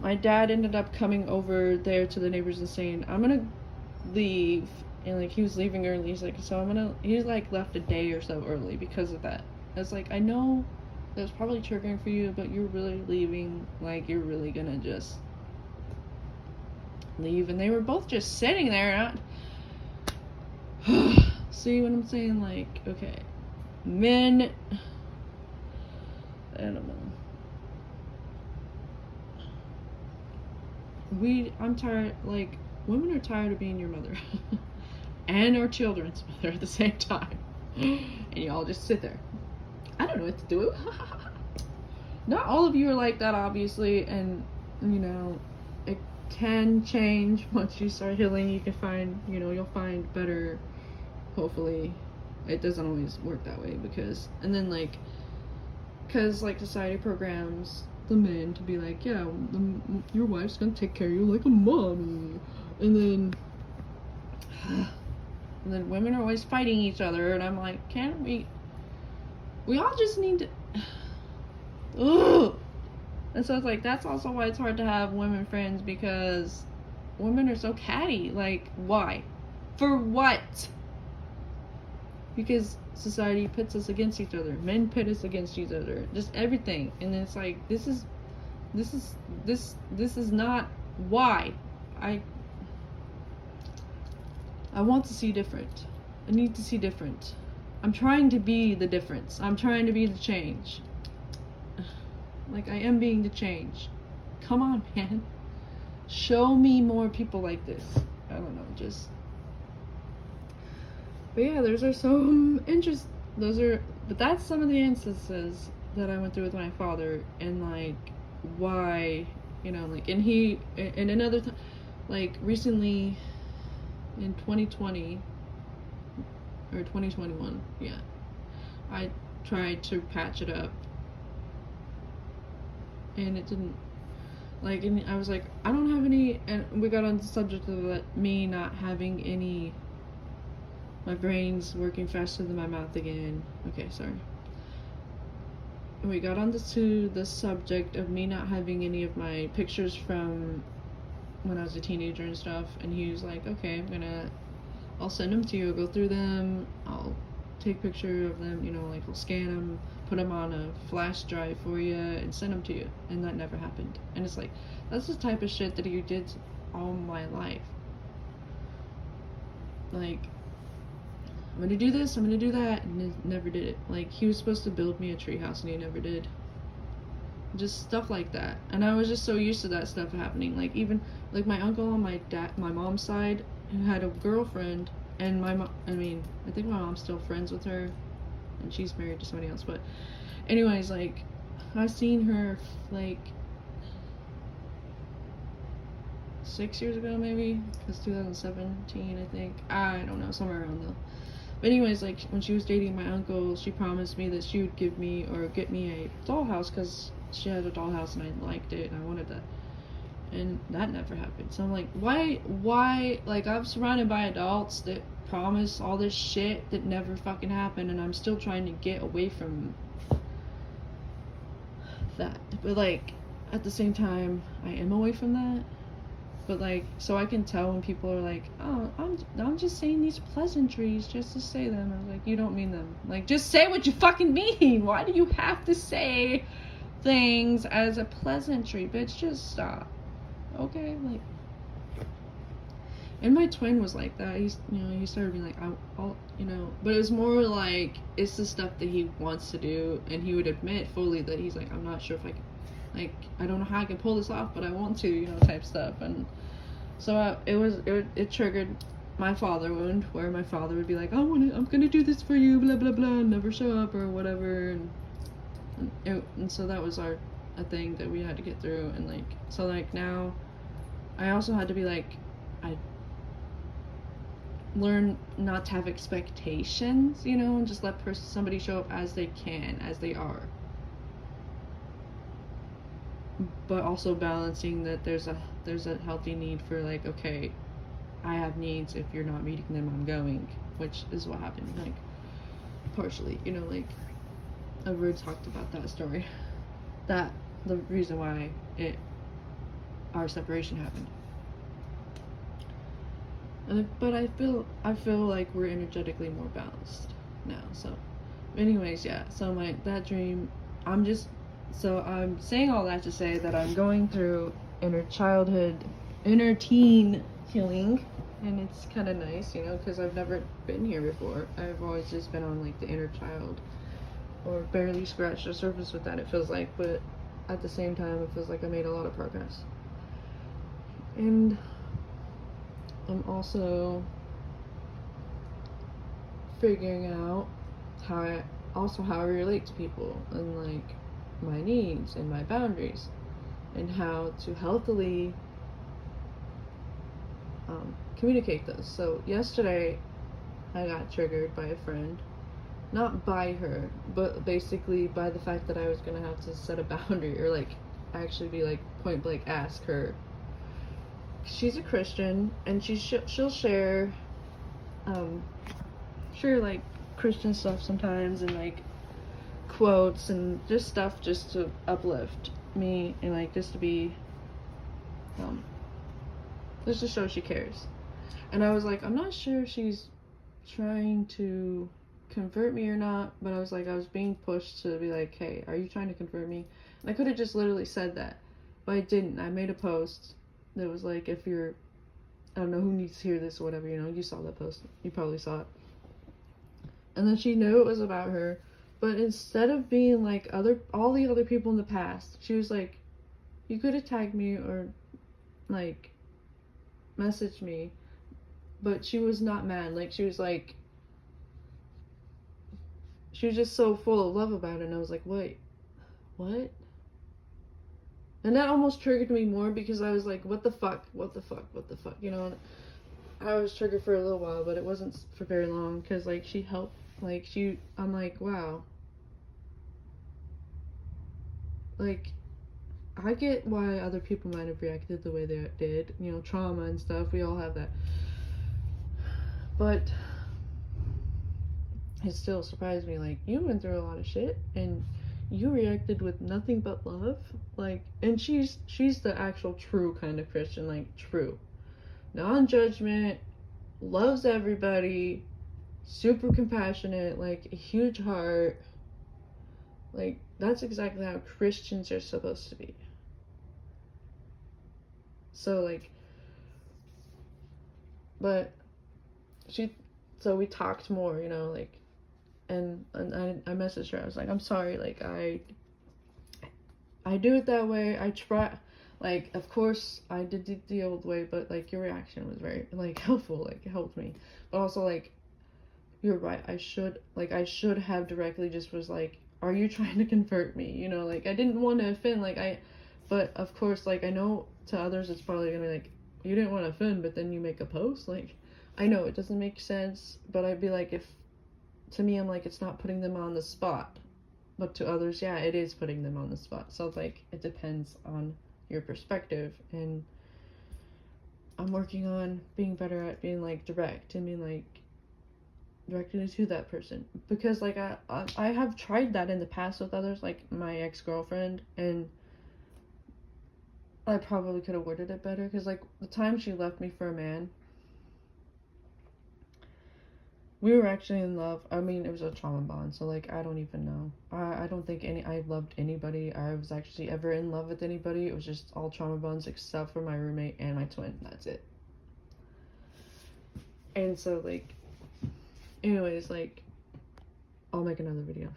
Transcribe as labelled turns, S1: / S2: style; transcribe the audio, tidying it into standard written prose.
S1: my dad ended up coming over there to the neighbors and saying, I'm gonna leave. And like he was leaving early. He's like, so he's like left a day or so early because of that. I was like, I know that's probably triggering for you, but you're really leaving. Like, you're really gonna just leave. And they were both just sitting there. See what I'm saying? Like, okay, men, I don't know. I'm tired, like, women are tired of being your mother. And our children's mother at the same time. And you all just sit there. I don't know what to do. Not all of you are like that, obviously, and, you know, it can change once you start healing. You can find, you know, you'll find better, hopefully. It doesn't always work that way, because society programs the men to be like, yeah, your wife's gonna take care of you like a mommy, and then women are always fighting each other, and I'm like, can't we all just need to ugh. And so it's like, that's also why it's hard to have women friends, because women are so catty. Like, why? For what? Because society pits us against each other. Men pit us against each other. Just everything. And it's like, this is not why. I want to see different. I need to see different. I'm trying to be the difference. I'm trying to be the change. Like, I am being the change. Come on, man. Show me more people like this. I don't know, just... But yeah, those are some but that's some of the instances that I went through with my father, and like, why, you know, like, and another time, like, recently, in 2020, or 2021, yeah, I tried to patch it up, and it didn't, like, and I was like, I don't have any, and we got on the subject of me not having any, my brain's working faster than my mouth again. Okay, sorry. We got onto the subject of me not having any of my pictures from when I was a teenager and stuff, and he was like, okay, I'll send them to you, I'll go through them, I'll take a picture of them, you know, like, I'll scan them, put them on a flash drive for you, and send them to you. And that never happened. And it's like, that's the type of shit that he did all my life. Like, I'm gonna do this, I'm gonna do that, and he never did it. Like, he was supposed to build me a treehouse, and he never did. Just stuff like that. And I was just so used to that stuff happening. Like, even, like, my uncle on my mom's side, who had a girlfriend, and I think my mom's still friends with her, and she's married to somebody else, but anyways, like, I've seen her, like, 6 years ago, maybe, because 2017, I think, I don't know, somewhere around there. But anyways, like, when she was dating my uncle, she promised me that she would give me, or get me a dollhouse, because she had a dollhouse and I liked it and I wanted that. And that never happened. So I'm like, why, like, I'm surrounded by adults that promise all this shit that never fucking happened, and I'm still trying to get away from that. But, like, at the same time, I am away from that. But, like, so I can tell when people are like, oh, I'm just saying these pleasantries just to say them. I was like, you don't mean them. Like, just say what you fucking mean. Why do you have to say things as a pleasantry? Bitch, just stop. Okay? Like, and my twin was like that. He started being like, I'll, you know, but it was more like, it's the stuff that he wants to do, and he would admit fully that he's like, I'm not sure if I can, like, I don't know how I can pull this off, but I want to, you know, type stuff. And so it triggered my father wound, where my father would be like, I'm gonna do this for you, blah blah blah, and never show up or whatever, and so that was a thing that we had to get through. And like, so like, now I also had to be like, I learn not to have expectations, you know, and just let somebody show up as they can, as they are. But also balancing that there's a healthy need for, like, okay, I have needs, if you're not meeting them, I'm going, which is what happened, like, partially, you know, like, I've already talked about that story, that the reason why it our separation happened. But I feel like we're energetically more balanced now. So, anyways, yeah. So that dream, I'm saying all that to say that I'm going through inner teen healing, and it's kind of nice, because I've never been here before. I've always just been on like the inner child, or barely scratched the surface with that. It feels like, but at the same time, it feels like I made a lot of progress. And I'm also figuring out how I relate to people, and like my needs and my boundaries, and how to healthily communicate those. So yesterday I got triggered by a friend, not by her, but basically by the fact that I was gonna have to set a boundary, or like actually be like point blank ask her. She's a Christian, and she'll share like Christian stuff sometimes, and like quotes and just stuff just to uplift me, and like just to be just to show she cares. And I was like, I'm not sure if she's trying to convert me or not, but I was being pushed to be like, hey, are you trying to convert me? And I could have just literally said that, but I didn't. I made a post that was like, if you're, I don't know who needs to hear this or whatever, you saw that post, you probably saw it. And then she knew it was about her, but instead of being like all the other people in the past, she was like, you could have tagged me or like messaged me, but she was not mad. Like, she was just so full of love about it, and I was like, wait, what? And that almost triggered me more, because I was like, what the fuck, I was triggered for a little while, but it wasn't for very long, because like she helped, I'm like, wow, like I get why other people might have reacted the way they did, trauma and stuff, we all have that, but it still surprised me, like, you went through a lot of shit, and you reacted with nothing but love, like, and she's the actual true kind of Christian, like, true, non-judgment, loves everybody, super compassionate, like, a huge heart, like, that's exactly how Christians are supposed to be. So, like, but so we talked more, like, and I messaged her, I was like, I'm sorry, like, I do it that way, I try, like, of course, I did it the old way, but, like, your reaction was very, like, helpful, like, it helped me, but also, like, you're right, I should have directly just was like, are you trying to convert me, like, I didn't want to offend, like, but, of course, like, I know to others it's probably gonna be like, you didn't want to offend, but then you make a post, like, I know it doesn't make sense, but I'd be like, to me, I'm like, it's not putting them on the spot, but to others, yeah, it is putting them on the spot, so, like, it depends on your perspective, and I'm working on being better at being, like, direct, and being, like, directly to that person, because, like, I have tried that in the past with others, like my ex-girlfriend, and I probably could have worded it better, because, like, the time she left me for a man, we were actually in love. I mean, it was a trauma bond, so, like, I don't even know. I don't think I loved anybody. I was actually ever in love with anybody. It was just all trauma bonds, except for my roommate and my twin. That's it. And so, like, anyways, like, I'll make another video.